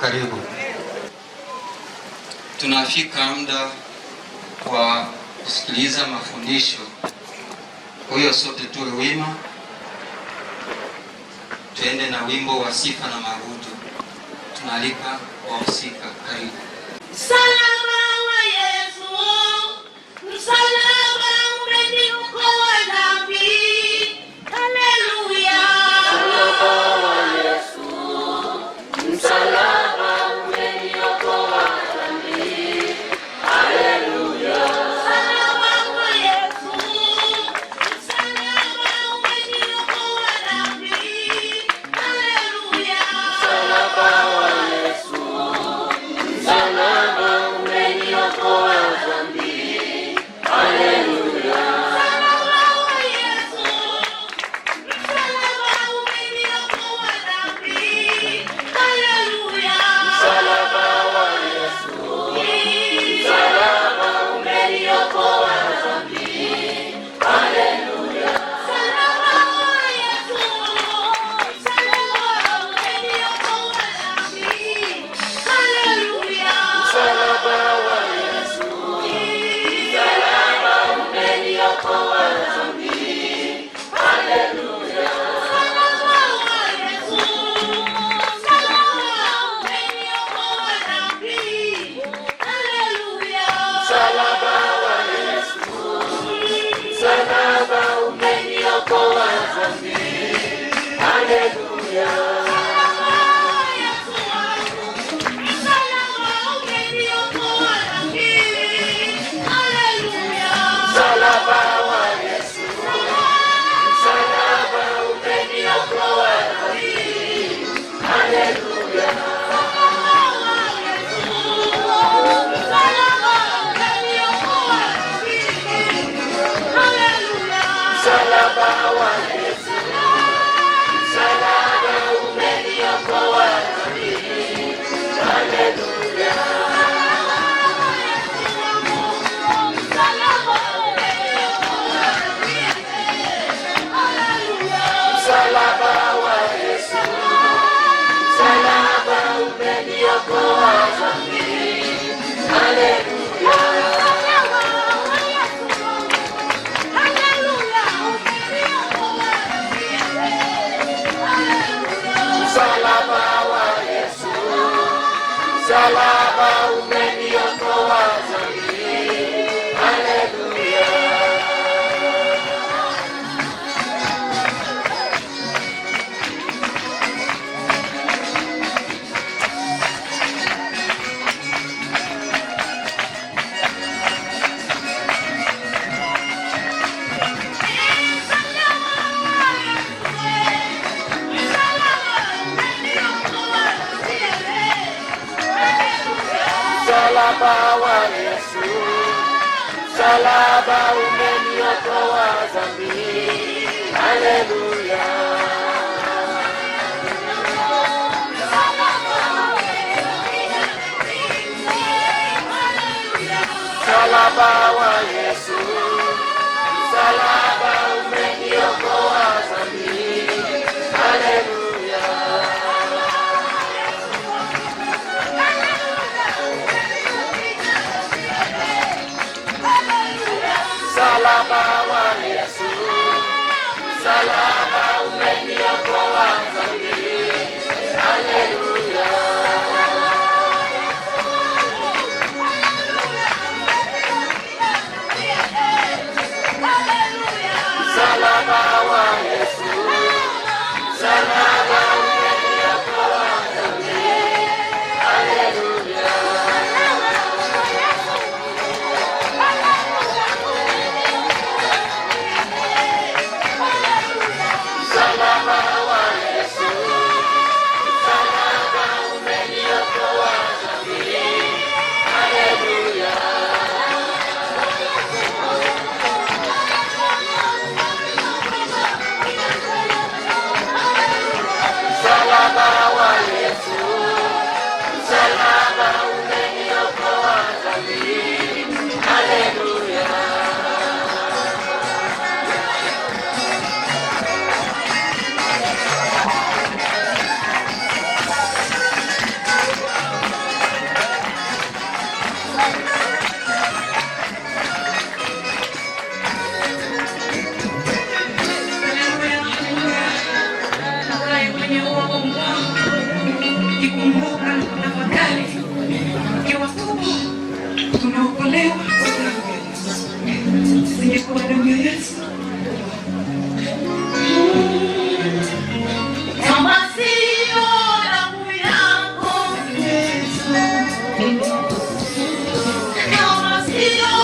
Karibu. Tunafika muda wa kusikiliza mafundisho. Kwa hiyo sote tuwe wima, tuende na wimbo wa sifa na mabudu. Tunaalika wahusika. Karibu. Msalaba wa Yesu, msalaba umeniokoa dhambi. Haleluya. Msalaba wa Yesu, msalaba umeniokoa dhambi. Haleluya. Msalaba wa Yesu, msalaba umeniokoa dhambi. Haleluya. Msalaba wa Yesu, msalaba umeniokoa dhambi. Haleluya. Msalaba wa Yesu, msalaba umeniokoa dhambi. Haleluya. Msalaba wa Yesu, msalaba umeniokoa dhambi. Haleluya. Msalaba wa Yesu, msalaba umeniokoa dhambi. Haleluya. Msalaba wa Yesu, msalaba umeniokoa dhambi. Haleluya. Msalaba wa Yesu, msalaba umeniokoa dhambi. Haleluya. Msalaba wa Yesu, msalaba umeniokoa dhambi. Haleluya. Msalaba wa Yesu, msalaba umeniokoa dhambi. Haleluya. Msalaba wa Yesu, msalaba umeniokoa dhambi. Haleluya. Msalaba wa Yesu, msalaba umeniokoa dhambi. Haleluya. Msalaba wa Yesu, msalaba umeniokoa dhambi. Haleluya. Msalaba wa Yesu, msalaba umeniokoa dhambi. Haleluya. Msalaba wa Yesu, msalaba umeniokoa dhambi. Haleluya. Msalaba wa Yesu, msalaba umeniokoa dhambi. Haleluya. Msalaba wa Yesu, msalaba umeniokoa dhambi. Haleluya. Msalaba wa Yesu, msalaba Kama sio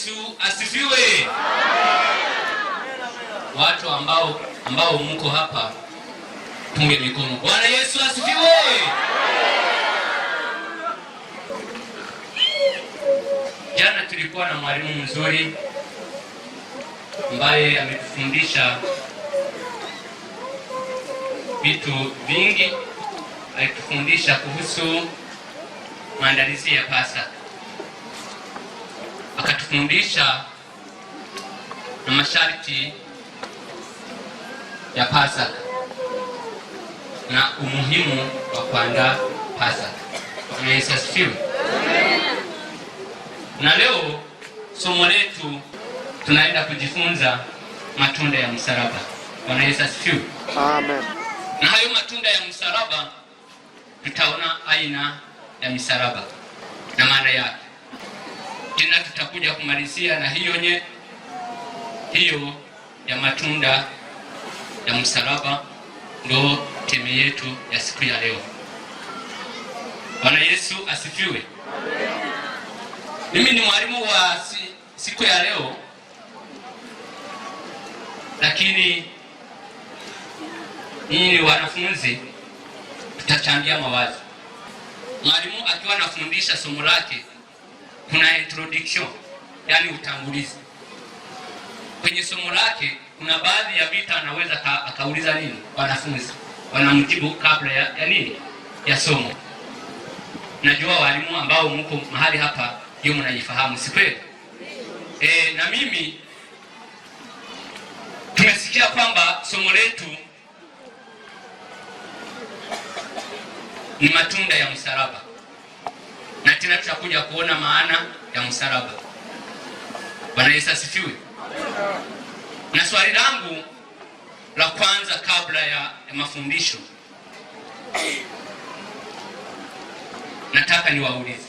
Yesu asifiwe. Watu ambao mko hapa punge mikono. Bwana Yesu asifiwe. Jana tulikuwa na mwalimu mzuri ambaye ametufundisha vitu vingi. Alitufundisha kuhusu maandalizi ya Pasaka. Akatufundisha na masharti ya Pasaka na umuhimu wa kuandaa Pasaka. Bwana Yesu asifiwe. Na leo somo letu tunaenda kujifunza matunda ya msalaba. Bwana Yesu asifiwe. Amen. Na hayo matunda ya msalaba tutaona aina ya misalaba na maana yake. Tena tutakuja kumalizia na hiyo ya matunda ya msalaba, ndo teme yetu ya siku ya leo. Bwana Yesu asifiwe. Mimi ni mwalimu wa siku ya leo, lakini nyinyi wanafunzi tutachangia mawazo. Mwalimu akiwa anafundisha somo lake kuna introduction, yani utangulizi. Kwenye somo lake kuna baadhi ya vitu anaweza akauliza nini wanafunzi, wanamjibu kabla ya nini ya somo. Najua walimu ambao mko mahali hapa hiyo mnajifahamu, si kweli? Na mimi tumesikia kwamba somo letu ni matunda ya msalaba, na tena tutakuja kuona maana ya msalaba. Bwana Yesu asifiwe. Na swali langu la kwanza kabla ya mafundisho, nataka niwaulize.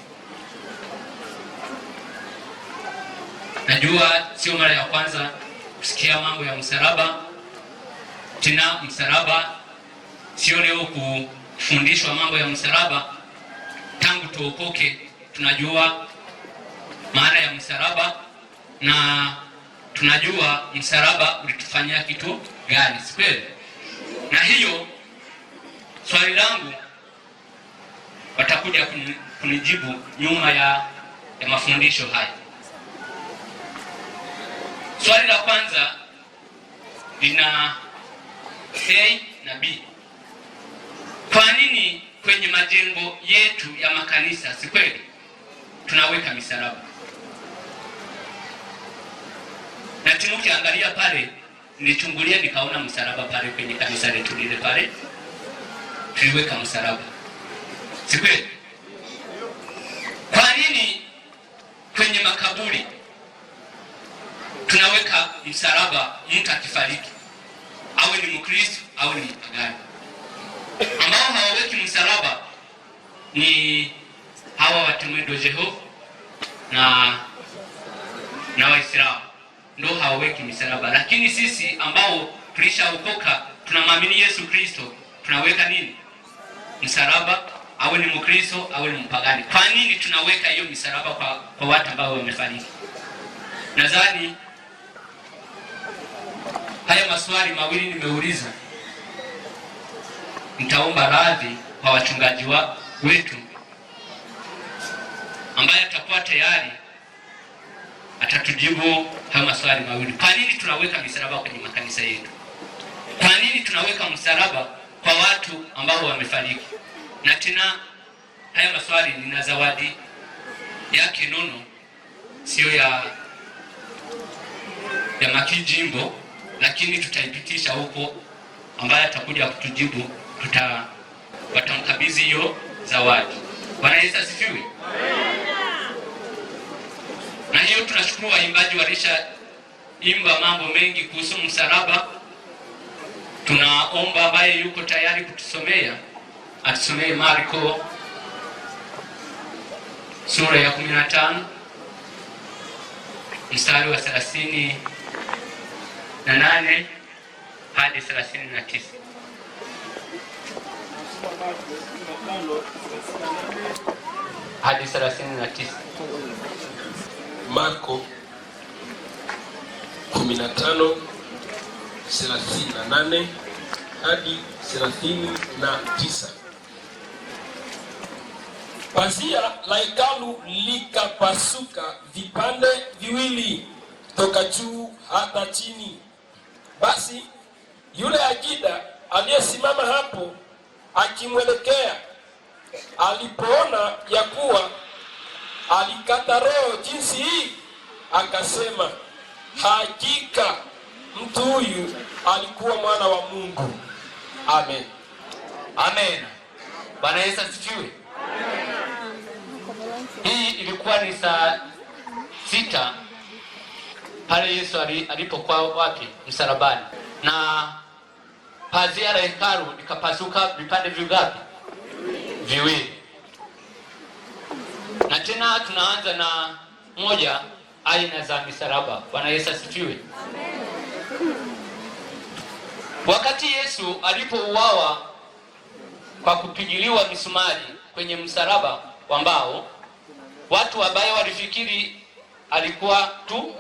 Najua sio mara ya kwanza kusikia mambo ya msalaba. Tena msalaba sio leo kufundishwa mambo ya msalaba. Tangu tuokoke tunajua maana ya msalaba na tunajua msalaba ulitufanyia kitu gani, si kweli? Na hiyo swali langu watakuja kunijibu nyuma ya mafundisho haya. Swali la kwanza lina A na B. Kwa nini kwenye majengo yetu ya makanisa, si kweli, tunaweka misalaba? Na tukiangalia pale, nilichungulia nikaona msalaba pale kwenye kanisa letu lile pale. Tuliweka msalaba, si kweli? Kwa nini kwenye makaburi tunaweka msalaba mtu akifariki, awe ni Mkristo awe ni mpagani? Ambao hawaweki msalaba ni hawa Watemudo Jehova na Waislamu, ndio hawaweki msalaba. Lakini sisi ambao tulishaokoka tunamwamini Yesu Kristo tunaweka nini? Msalaba, awe ni Mkristo awe ni mpagani. Kwa nini tunaweka hiyo msalaba kwa watu ambao wamefariki? Nadhani haya maswali mawili nimeuliza, nitaomba radhi kwa wachungaji wetu ambaye atakuwa tayari atatujibu haya maswali mawili. Kwa nini tunaweka misalaba kwenye makanisa yetu? Kwa nini tunaweka msalaba kwa watu ambao wamefariki? Na tena haya maswali nina zawadi yake nono, sio ya makijimbo, lakini tutaipitisha huko, ambaye atakuja kutujibu watamkabidhi hiyo zawadi. Bwana Yesu asifiwe. Na hiyo tunashukuru waimbaji walishaimba mambo mengi kuhusu msalaba. Tunaomba ambaye yuko tayari kutusomea atusomee Marko sura ya 15 mstari wa 38 hadi 39. Hadi 39. Marko 15:38 hadi 39. Pazia la hekalu likapasuka vipande viwili toka juu hata chini. Basi yule akida aliyesimama hapo akimwelekea, alipoona ya kuwa alikata roho jinsi hii, akasema, hakika mtu huyu alikuwa mwana wa Mungu. Amen. Amen. Bwana Yesu asifiwe. Hii ilikuwa ni saa 6 pale Yesu alipokuwa wapi? Msalabani. Na pazia la hekalu likapasuka vipande vingapi? Viwili. Na tena tunaanza na moja, aina za misalaba. Bwana Yesu asifiwe. Wakati Yesu alipouawa kwa kupigiliwa misumari kwenye msalaba wa mbao, watu wabaya walifikiri alikuwa tu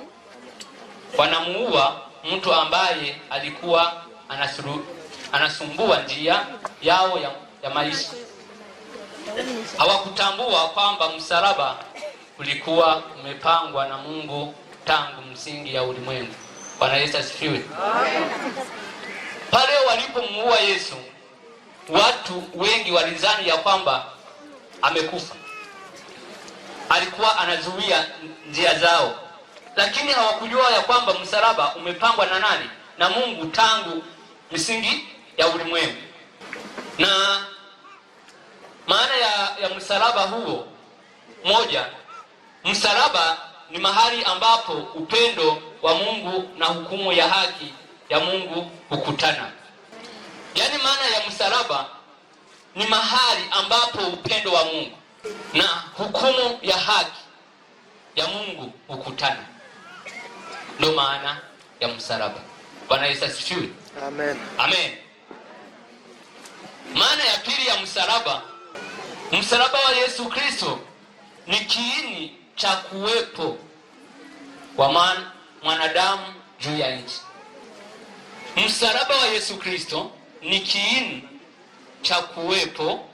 wanamuua mtu ambaye alikuwa anasumbua njia yao ya maisha. Hawakutambua kwamba msalaba ulikuwa umepangwa na Mungu tangu msingi ya ulimwengu. Bwana Yesu asifiwe. Pale walipomuua Yesu, watu wengi walidhani ya kwamba amekufa. Alikuwa anazuia njia zao. Lakini hawakujua ya kwamba msalaba umepangwa na nani? Na Mungu tangu misingi ya ulimwengu. Na maana ya msalaba huo, moja, msalaba ni mahali ambapo upendo wa Mungu na hukumu ya haki ya Mungu hukutana. Yaani maana ya msalaba ni mahali ambapo upendo wa Mungu na hukumu ya haki ya Mungu hukutana. Ndio maana ya msalaba. Bwana Yesu asifiwe. Amen. Amen. Maana ya pili ya msalaba, msalaba wa Yesu Kristo ni kiini cha kuwepo wa mwanadamu juu ya nchi. Msalaba wa Yesu Kristo ni kiini cha kuwepo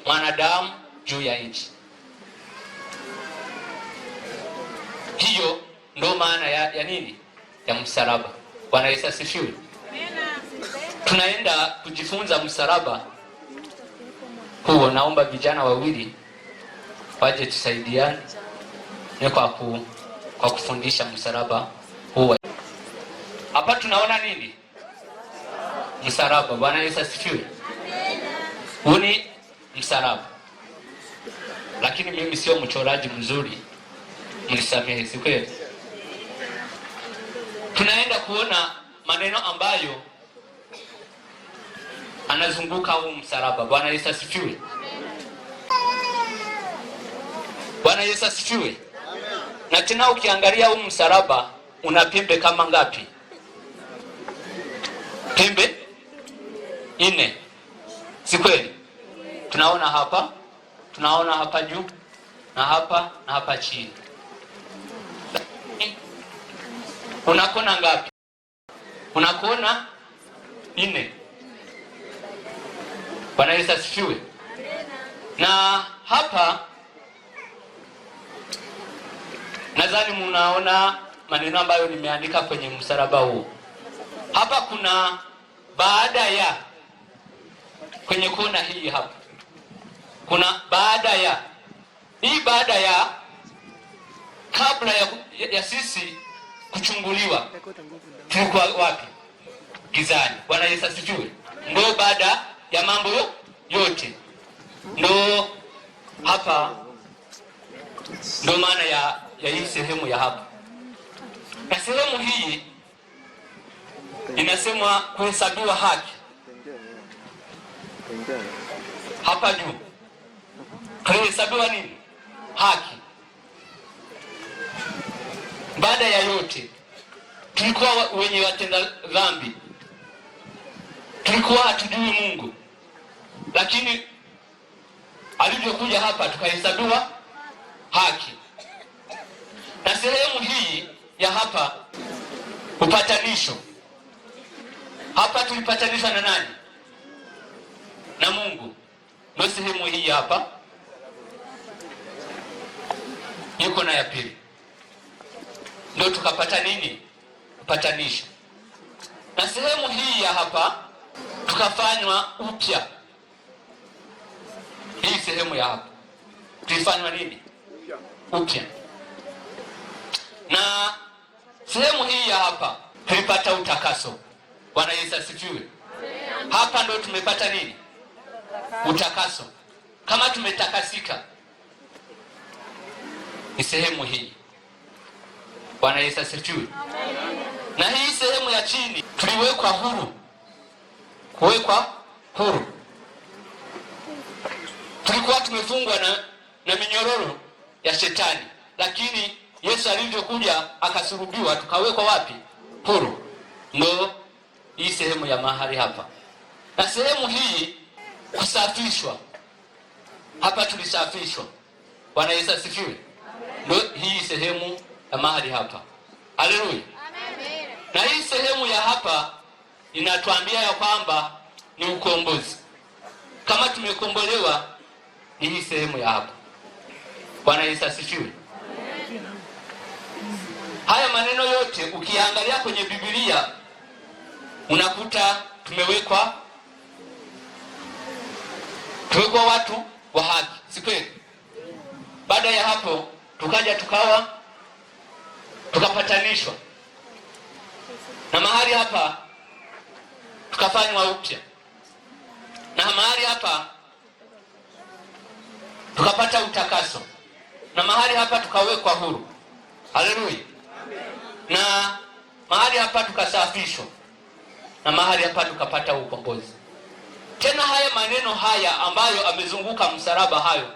mwanadamu juu ya nchi. Hiyo ndio maana ya nini? Ya msalaba. Bwana Yesu asifiwe. Tunaenda kujifunza msalaba huo. Naomba vijana wawili waje tusaidiane kwa kufundisha msalaba huo. Hapa tunaona nini? Msalaba. Bwana Yesu asifiwe. Huu ni msalaba. Lakini mimi sio mchoraji mzuri, mnisamehe, si kweli? Tunaenda kuona maneno ambayo anazunguka huu msalaba. Bwana Yesu asifiwe. Bwana Yesu asifiwe. Na tena ukiangalia huu msalaba una pembe kama ngapi? Pembe 4. Si kweli? Tunaona hapa juu na hapa chini. Unakona ngapi? Unakona 4. Bwana Yesu asifiwe. Na hapa nadhani mnaona maneno ambayo nimeandika kwenye msalaba huu. Hapa kuna baada ya, kwenye kona hii hapa kuna baada ya. Hii baada ya, kabla ya sisi kuchunguliwa tulikuwa wapi? Gizani. Bwana Yesu asifiwe. Ndio baada ya mambo yote. Ndio hapa, ndio maana ya hii sehemu ya hapa. Na sehemu hii inasemwa kuhesabiwa haki. Hapa juu kuhesabiwa nini? Haki. Baada ya yote tulikuwa wenye watenda dhambi, tulikuwa hatujui Mungu, lakini alivyokuja hapa tukahesabiwa haki. Na sehemu hii ya hapa Upatanisho. Hapa tulipatanishwa na nani? Na Mungu. Ndio sehemu hii hapa. Yuko na ya pili. Ndio tukapata nini? Upatanisho. Na sehemu hii ya hapa tukafanywa upya. Hii sehemu ya hapa tulifanywa nini? Upya. Na sehemu hii ya hapa tulipata utakaso. Bwana Yesu asifiwe. Hapa ndio tumepata nini? Utakaso. Kama tumetakasika ni sehemu hii. Bwana Yesu asifiwe. Na hii sehemu ya chini tuliwekwa huru. Kuwekwa huru. Tulikuwa tumefungwa na minyororo ya shetani, lakini Yesu alivyokuja akasulubiwa tukawekwa wapi? Huru. Ndio hii sehemu ya mahali hapa. Na sehemu hii kusafishwa. Hapa tulisafishwa. Bwana Yesu asifiwe. Ndio hii sehemu ya mahali hapa. Haleluya. Amen. Na hii sehemu ya hapa inatuambia ya kwamba ni ukombozi. Kama tumekombolewa ni hii sehemu ya hapa. Bwana Yesu asifiwe. Haya maneno yote ukiangalia kwenye Biblia unakuta tumewekwa watu wa haki, si kweli? Baada ya hapo tukaja tukapatanishwa. Na mahali hapa tukafanywa upya. Na mahali hapa tukapata utakaso. Na mahali hapa tukawekwa huru. Haleluya. Na mahali hapa tukasafishwa. Na mahali hapa tukapata ukombozi. Tena haya maneno haya ambayo amezunguka msalaba hayo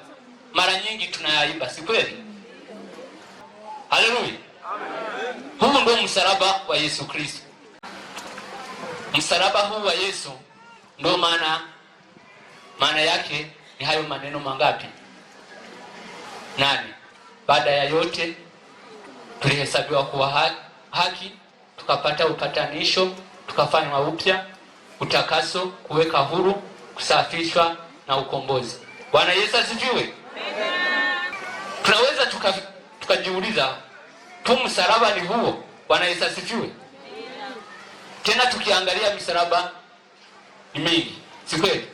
mara nyingi tunayaimba, si kweli? Haleluya. Huu ndio msalaba wa Yesu Kristo. Msalaba huu wa Yesu ndio maana yake ni hayo maneno mangapi? 8. Baada ya yote tulihesabiwa kuwa haki, tukapata upatanisho, tukafanywa upya, utakaso, kuweka huru, kusafishwa na ukombozi. Bwana Yesu asifiwe. Tunaweza tukajiuliza tu msalaba ni huo? Bwana Yesu asifiwe. Tena tukiangalia misalaba ni mingi, si kweli?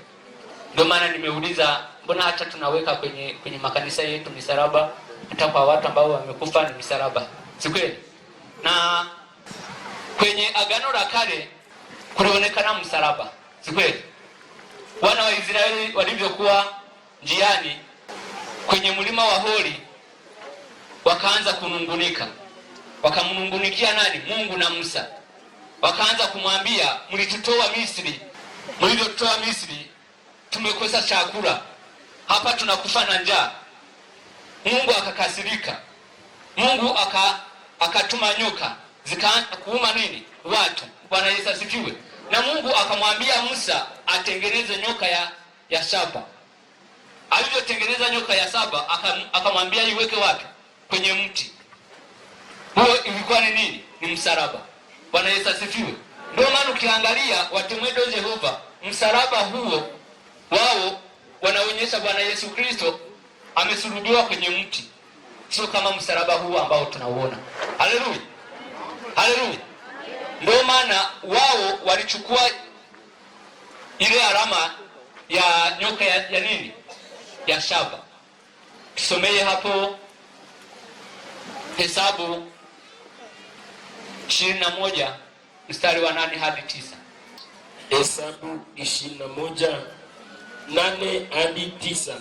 Ndio maana nimeuliza mbona hata tunaweka kwenye makanisa yetu misalaba, hata kwa watu ambao wamekufa ni misalaba, si kweli? Na kwenye Agano la Kale kulionekana msalaba, si kweli? Wana wa Israeli walivyokuwa njiani kwenye mlima wa Hori wakaanza kunungunika. Wakamnungunikia nani? Mungu na Musa. Wakaanza kumwambia, mlitutoa Misri, mlivyotoa Misri tumekosa chakula, hapa tunakufa na njaa. Mungu akakasirika. Mungu akatuma nyoka zikaanza kuuma nini? Watu. Bwana Yesu asifiwe. Na Mungu akamwambia Musa atengeneze nyoka ya shaba. Alivyotengeneza nyoka ya shaba akamwambia iweke wapi? Kwenye mti. Huo ilikuwa ni nini? Ni msalaba. Bwana Yesu asifiwe. Ndio maana ukiangalia watemwedo Jehova, msalaba huo wao wanaonyesha Bwana Yesu Kristo amesulubiwa kwenye mti, sio kama msalaba huu ambao tunauona. Haleluya. Haleluya. Ndio maana wao walichukua ile alama ya nyoka ya nini? Ya shaba. Tusomee hapo Hesabu 21 mstari wa 8 hadi 9. Hesabu 21 8 hadi 9.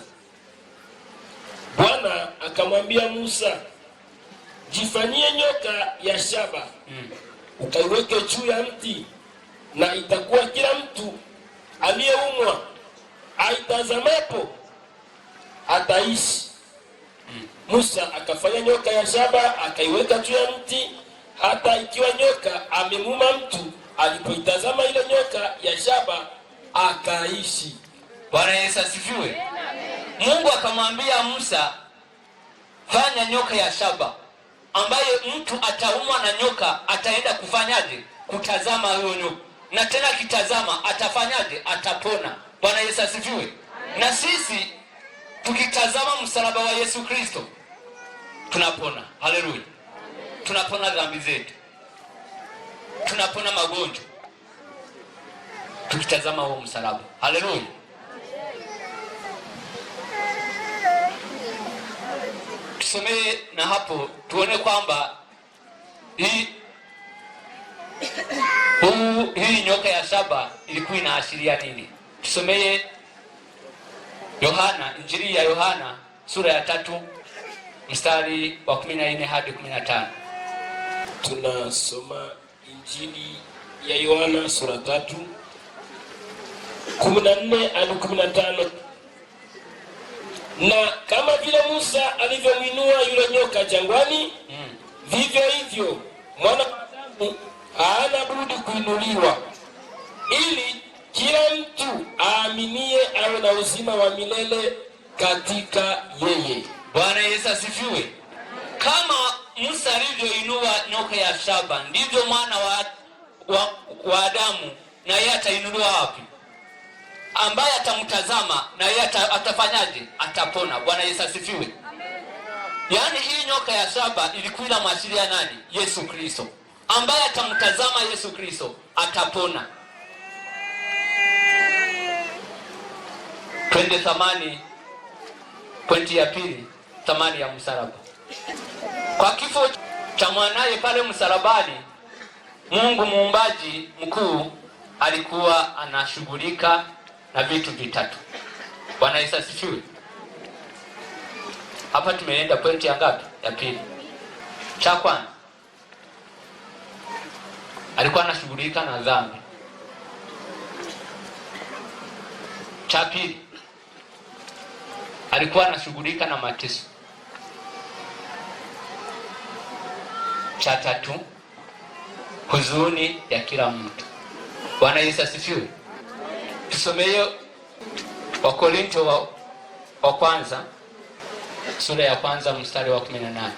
Bwana akamwambia Musa, jifanyie nyoka ya shaba, ukaiweke juu ya mti, na itakuwa kila mtu aliyeumwa aitazamapo ataishi. Musa akafanya nyoka ya shaba, akaiweka juu ya mti, hata ikiwa nyoka amemuma mtu, alipoitazama ile nyoka ya shaba akaishi. Bwana Yesu asifiwe. Mungu akamwambia Musa, fanya nyoka ya shaba ambaye mtu ataumwa na nyoka ataenda kufanyaje? Kutazama huyo nyoka, na tena kitazama atafanyaje? Atapona. Bwana Yesu asifiwe. Na sisi tukitazama msalaba wa Yesu Kristo tunapona. Haleluya. Tunapona dhambi zetu, tunapona magonjwa tukitazama huo msalaba. Haleluya. Tusomee na hapo tuone kwamba hii nyoka ya shaba ilikuwa inaashiria nini. Tusomee Yohana, Injili ya Yohana sura ya 3 mstari wa 14 hadi 15. Tunasoma Injili ya Yohana sura 3 14 hadi 15. Na kama vile Musa alivyomuinua yule nyoka jangwani, vivyo hivyo mwana wa Adamu hana budi kuinuliwa, ili kila mtu aaminie awe na uzima wa milele katika yeye. Bwana Yesu asifiwe. Kama Musa alivyoinua nyoka ya shaba, ndivyo mwana wa Adamu na yeye atainuliwa wapi? Ambaye atamtazama na yeye atafanyaje? Atapona. Bwana Yesu asifiwe. Yaani hii nyoka ya shaba ilikuwa inamwashiria nani? Yesu Kristo. Ambaye atamtazama Yesu Kristo atapona. Twende thamani, pointi ya pili, thamani ya msalaba. Kwa kifo cha mwanaye pale msalabani, Mungu muumbaji mkuu alikuwa anashughulika na vitu vitatu. Bwana Yesu asifiwe. Hapa tumeenda pointi ya ngapi? Ya pili. Cha kwanza, alikuwa anashughulika na dhambi. Cha pili, alikuwa anashughulika na mateso. Cha tatu, huzuni ya kila mtu. Bwana Yesu asifiwe. Tusomee Wakorintho wa kwanza sura ya kwanza mstari wa 18.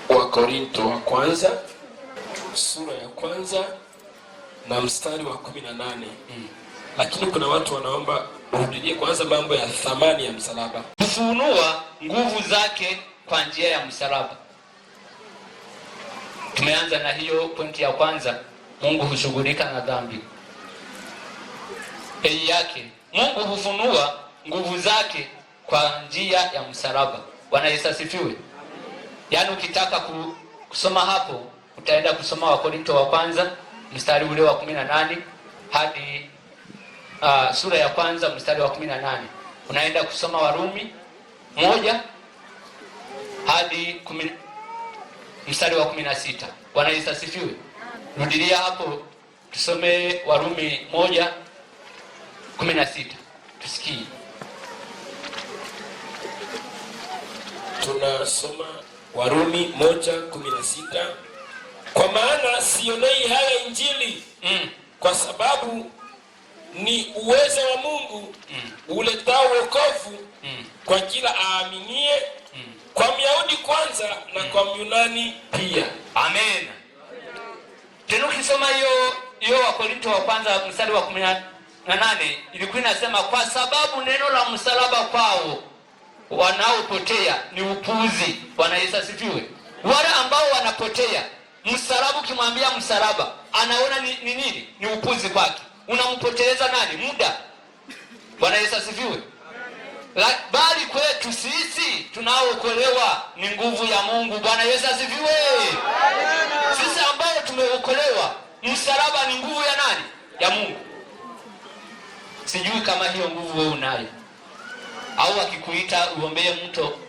Wakorintho wa kwanza sura ya kwanza na mstari wa 18. Lakini kuna watu wanaomba urudie kwanza mambo ya thamani ya msalaba. Kufunua nguvu zake kwa njia ya msalaba. Tumeanza na hiyo pointi ya kwanza. Mungu hushughulika na dhambi. Pei yake, Mungu hufunua nguvu zake kwa njia ya msalaba. Bwana Yesu asifiwe. Yaani ukitaka kusoma hapo, utaenda kusoma Wakorintho wa kwanza mstari ule wa 18 hadi sura ya kwanza mstari wa 18. Unaenda kusoma Warumi 1 hadi mstari wa 16. Bwana Yesu asifiwe. Rudilia hapo, tusome Warumi 1:16. Tusikie. Tunasoma Warumi 1:16. Kwa maana sionei haya Injili kwa sababu ni uwezo wa Mungu uletao wokovu kwa kila aaminie, kwa Myahudi kwanza na kwa Myunani pia. Amen. Tena ukisoma hiyo Wakorintho wa kwanza mstari wa 18 ilikuwa inasema kwa sababu neno la msalaba kwao wanaopotea ni upuzi. Bwana Yesu asifiwe. Wale ambao wanapotea, msalaba ukimwambia msalaba, anaona ni nini? Ni upuzi kwake. Unampoteleza nani? Muda. Bwana Yesu asifiwe. Bali kwetu sisi tunaookolewa ni nguvu ya Mungu. Bwana Yesu asifiwe. Sisi ambao tumeokolewa, msalaba ni nguvu ya nani? Ya Mungu. Sijui kama hiyo nguvu wewe unayo. Au akikuita uombee mto,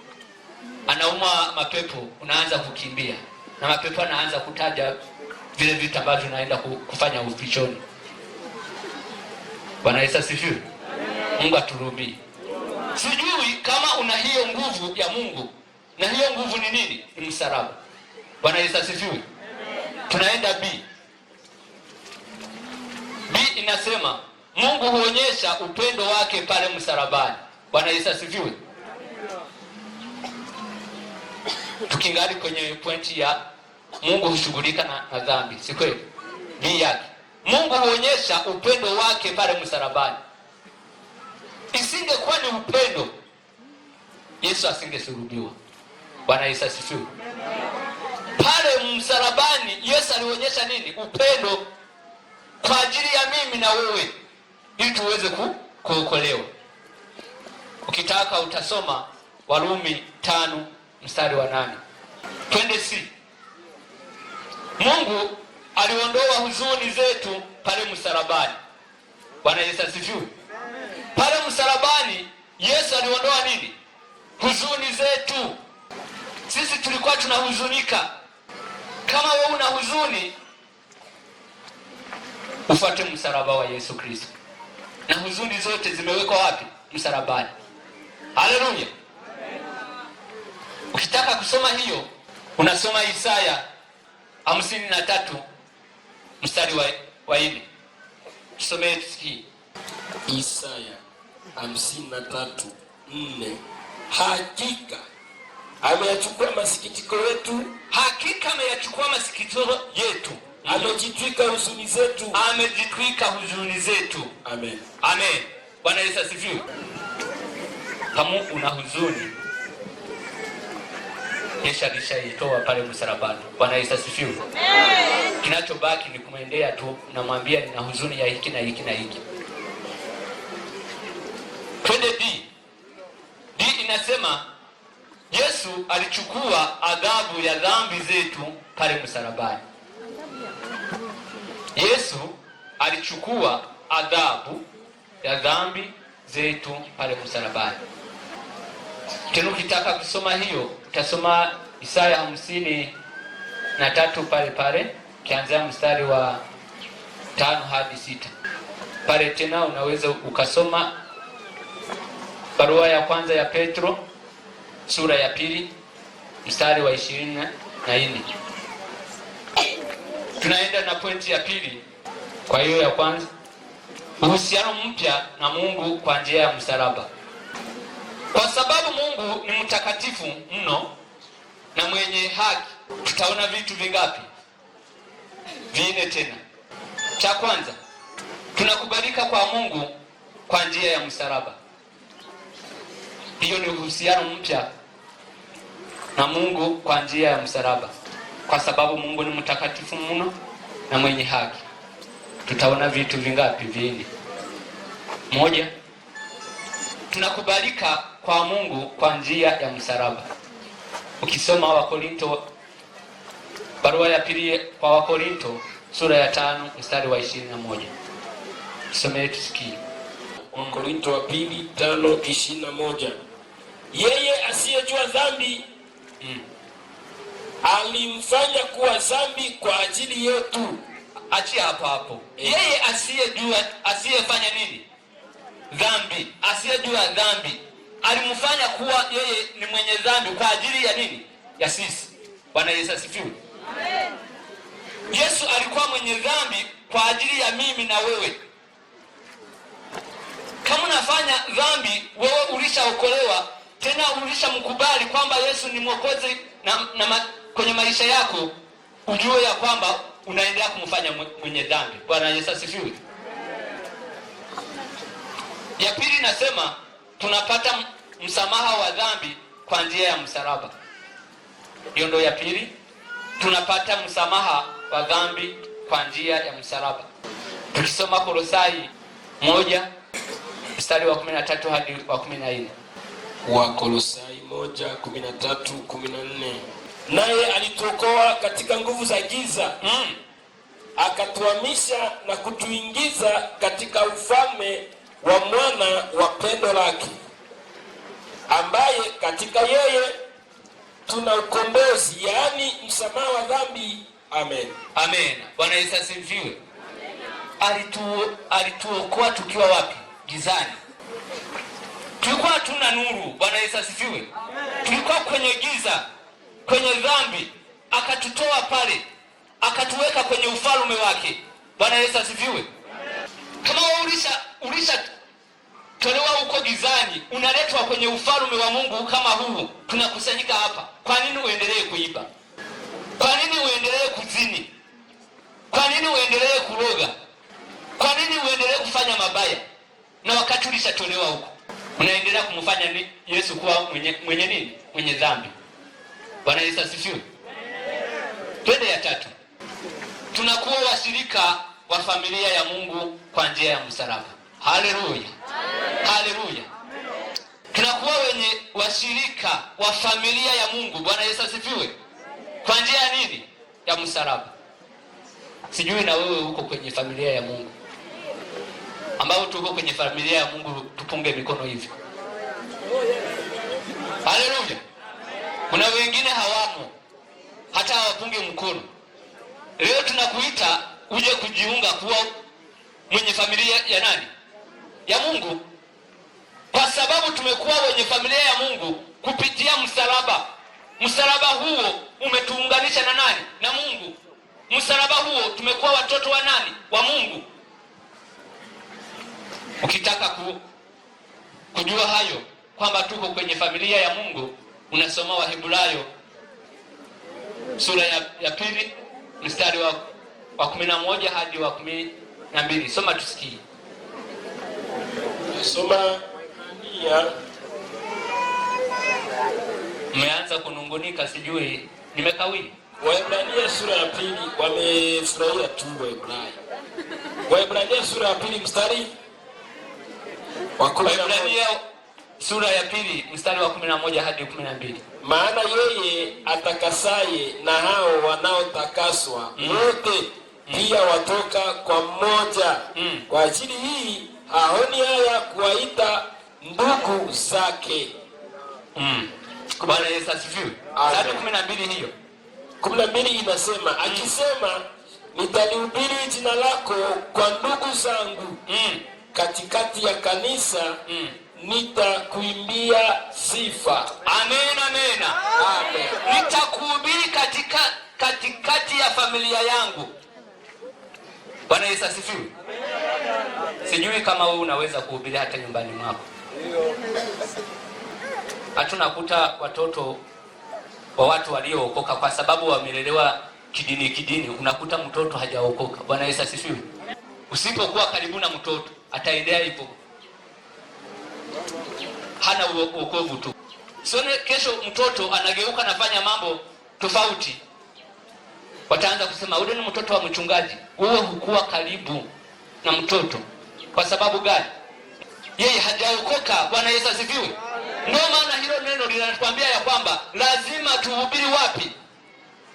anauma mapepo, unaanza kukimbia. Na mapepo anaanza kutaja vile vitu ambavyo unaenda kufanya ufichoni. Bwana Yesu asifiwe. Mungu aturumie. Sijui kama una hiyo nguvu ya Mungu. Na hiyo nguvu ni nini? Ni msalaba. Bwana Yesu asifiwe. Tunaenda B. B inasema Mungu huonyesha upendo wake pale msalabani. Bwana Yesu asifiwe. tukingali kwenye pointi ya Mungu hushughulika na dhambi, si kweli? B yake, Mungu huonyesha upendo wake pale msalabani. Isingekuwa ni upendo, Yesu asingesulubiwa. Bwana Yesu asifiwe. Pale msalabani Yesu alionyesha nini? Upendo kwa ajili ya mimi na wewe, ili tuweze kuokolewa. Ukitaka utasoma Warumi 5 mstari wa 8. Twende C. Mungu aliondoa huzuni zetu pale msalabani. Bwana Yesu asifiwe. Pale msalabani Yesu aliondoa nini? Huzuni zetu. Sisi tulikuwa tunahuzunika. Kama wewe una huzuni, ufuate msalaba wa Yesu Kristo. Na huzuni zote zimewekwa wapi? Msalabani. Haleluya. Ukitaka kusoma hiyo, unasoma Isaya 53 mstari wa 4. Tusomee hii. Isaya 53:4. Hakika ameyachukua masikitiko yetu, hakika ameyachukua masikitiko yetu, amejitwika huzuni zetu, amejitwika huzuni zetu. Amen. Amen. Bwana Yesu asifiwe. Kama una huzuni, Yesu alishaitoa pale msalabani. Bwana Yesu asifiwe. Amen. Kinachobaki ni kumwendea tu, namwambia nina huzuni ya hiki na hiki na hiki. Twende D. D inasema Yesu alichukua adhabu ya dhambi zetu pale msalabani. Yesu alichukua adhabu ya dhambi zetu pale msalabani. Tena ukitaka kusoma hiyo, utasoma Isaya 53 pale kianzia mstari wa 5 hadi 6. Pale tena unaweza ukasoma barua ya kwanza ya Petro sura ya 2 mstari wa 24. Tunaenda na pointi ya pili. Kwa hiyo ya kwanza, uhusiano mpya na Mungu kwa njia ya msalaba. Kwa sababu Mungu ni mtakatifu mno na mwenye haki, tutaona vitu vingapi? 4 tena. Cha kwanza, tunakubalika kwa Mungu kwa njia ya msalaba. Hiyo ni uhusiano mpya na Mungu kwa njia ya msalaba. Kwa sababu Mungu ni mtakatifu mno na mwenye haki, tutaona vitu vingapi? 4. 1, tunakubalika kwa Mungu kwa njia ya msalaba. Ukisoma Wakorinto, barua ya pili kwa Wakorinto sura ya 5 mstari wa 21. Tusome tusikie. Wakorinto wa pili 5:21. Yeye asiyejua dhambi alimfanya kuwa dhambi kwa ajili yetu. Achia hapo. Yeye asiyefanya nini? Dhambi. Asiyejua dhambi alimfanya kuwa yeye ni mwenye dhambi kwa ajili ya nini? Ya sisi. Bwana Yesu asifiwe. Amen. Yesu alikuwa mwenye dhambi kwa ajili ya mimi na wewe. Kama unafanya dhambi, wewe ulishaokolewa, tena ulishamkubali kwamba Yesu ni Mwokozi kwenye maisha yako, ujue ya kwamba unaendelea kumfanya mwenye dhambi. Bwana Yesu asifiwe. Ya pili nasema tunapata msamaha wa dhambi kwa njia ya msalaba. Hiyo ndio ya pili. Tunapata msamaha wa dhambi kwa njia ya msalaba. Tukisoma Kolosai 1 mstari wa 13 hadi wa 14. Wakolosai 1:13-14. Naye alituokoa katika nguvu za giza, akatuhamisha na kutuingiza katika ufalme wa mwana wa pendo lake, ambaye katika yeye tuna ukombozi, yaani msamaha wa dhambi. Amen. Amen. Bwana Yesu asifiwe. Alituokoa tukiwa wapi? Gizani. Tulikuwa tuna nuru. Bwana Yesu asifiwe. Tulikuwa kwenye giza, kwenye dhambi, akatutoa pale, akatuweka kwenye ufalme wake. Bwana Yesu asifiwe. Kama ulisha tolewa huko gizani, unaletwa kwenye ufalme wa Mungu kama huu. Tunakusanyika hapa. Kwa nini uendelee kuiba? Kwa nini uendelee kuzini? Kwa nini uendelee kuroga? Kwa nini uendelee kufanya mabaya? Na wakati ulishatolewa huko, unaendelea kumfanya Yesu kuwa mwenye nini? Mwenye dhambi. Bwana Yesu asifiwe. Twende ya tatu. Tunakuwa washirika wa familia ya Mungu kwa njia ya msalaba. Haleluya. Haleluya. Tunakuwa wenye washirika wa familia ya Mungu. Bwana Yesu asifiwe. Kwa njia ya nini? Ya msalaba. Sijui na wewe uko kwenye familia ya Mungu. Ambao tuko kwenye familia ya Mungu, tupunge mikono hivi. Haleluya. Kuna wengine hawamo, hata hawapunge mkono. Leo tunakuita uje kujiunga kuwa mwenye familia ya nani? Ya Mungu. Kwa sababu tumekuwa wenye familia ya Mungu kupitia msalaba. Msalaba huo umetuunganisha na nani? Na Mungu. Msalaba huo tumekuwa watoto wa nani? Wa Mungu. Ukitaka kujua hayo kwamba tuko kwenye familia ya Mungu, unasoma Wahebrayo sura ya pili mstari wa 11 hadi wa 12. Soma tusikie. Soma ya Mmeanza kunungunika, sijui nimekawili. Waebrania sura ya pili, wamefurahia tu Waebrania. Waebrania sura ya pili mstari wa 11. Waebrania sura ya pili mstari wa 11 hadi 12. Maana yeye atakasaye na hao wanaotakaswa wote pia watoka kwa mmoja. Kwa ajili hii haoni haya kuwaita ndugu zake. Bwana Yesu asifiwe. Sasa 12 hiyo. 12 inasema akisema, nitalihubiri jina lako kwa ndugu zangu. Katikati ya kanisa nitakuimbia sifa. Amen, amen. Amen. Nitakuhubiri katikati ya familia yangu. Bwana Yesu asifiwe. Sijui kama wewe unaweza kuhubiri hata nyumbani mwako. Hatunakuta watoto wa watu waliookoka kwa sababu wamelelewa kidini. Unakuta mtoto hajaokoka. Bwana Yesu asifiwe. Usipokuwa karibu na mtoto, ataendea hivyo. Hana wokovu tu. Sione kesho mtoto anageuka nafanya mambo tofauti, wataanza kusema ule ni mtoto wa mchungaji. Wewe hukuwa karibu na mtoto. Kwa sababu gani? Yeye hajaokoka. Bwana Yesu asifiwe. Ndio maana hilo neno linatuambia ya kwamba lazima tuhubiri wapi?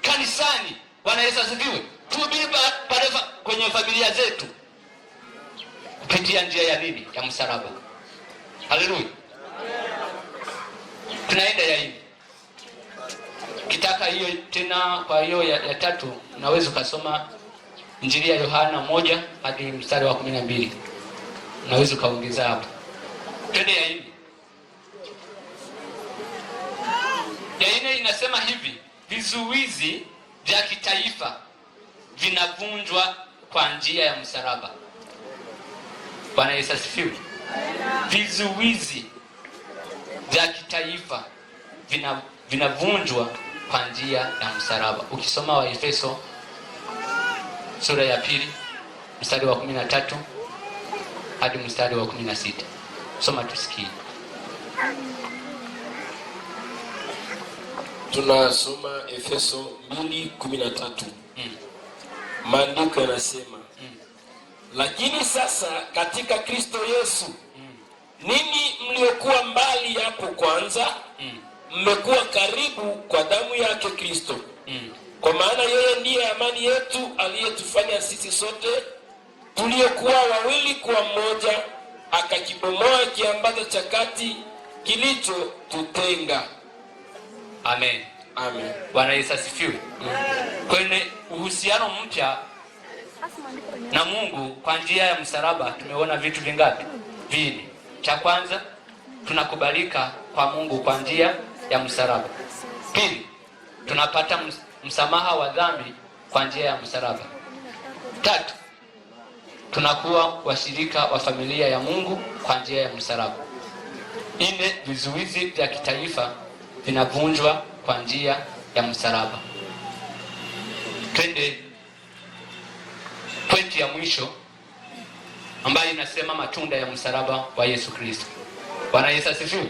Kanisani. Bwana Yesu asifiwe. Tuhubiri pale kwenye familia zetu kupitia njia ya nini? Ya msalaba. Haleluya. Tunaenda ya hivi. Kitaka hiyo tena, kwa hiyo ya tatu unaweza kusoma Injili ya Yohana 1 hadi mstari wa 12. Unaweza kaongeza hapo. Twende ya hivi. Ya ine inasema hivi, vizuizi vya kitaifa vinavunjwa kwa njia ya msalaba. Bwana Yesu asifiwe. Vizuizi vya kitaifa vinavunjwa kwa njia ya msalaba. Ukisoma Waefeso sura ya pili mstari wa 13 hadi mstari wa 16. Soma tusikie. Tunasoma Efeso 2:13. Maandiko yanasema, lakini sasa katika Kristo Yesu ninyi mliokuwa mbali hapo kwanza mmekuwa karibu kwa damu yake Kristo. Kwa maana yeye ndiye amani yetu, aliyetufanya sisi sote tuliokuwa wawili kuwa mmoja, akakibomoa kiambaza cha kati kilichotutenga. Amen. Amen. Bwana Yesu asifiwe. Kwenye uhusiano mpya na Mungu kwa njia ya msalaba tumeona vitu vingapi? Vili. Cha kwanza, tunakubalika kwa Mungu kwa njia ya msalaba. Pili, tunapata msamaha wa dhambi kwa njia ya msalaba. Tatu, tunakuwa washirika wa familia ya Mungu kwa njia ya msalaba. 4, vizuizi vya kitaifa vinavunjwa kwa njia ya msalaba. Twende pointi ya mwisho ambayo inasema matunda ya msalaba wa Yesu Kristo. Bwana Yesu asifiwe.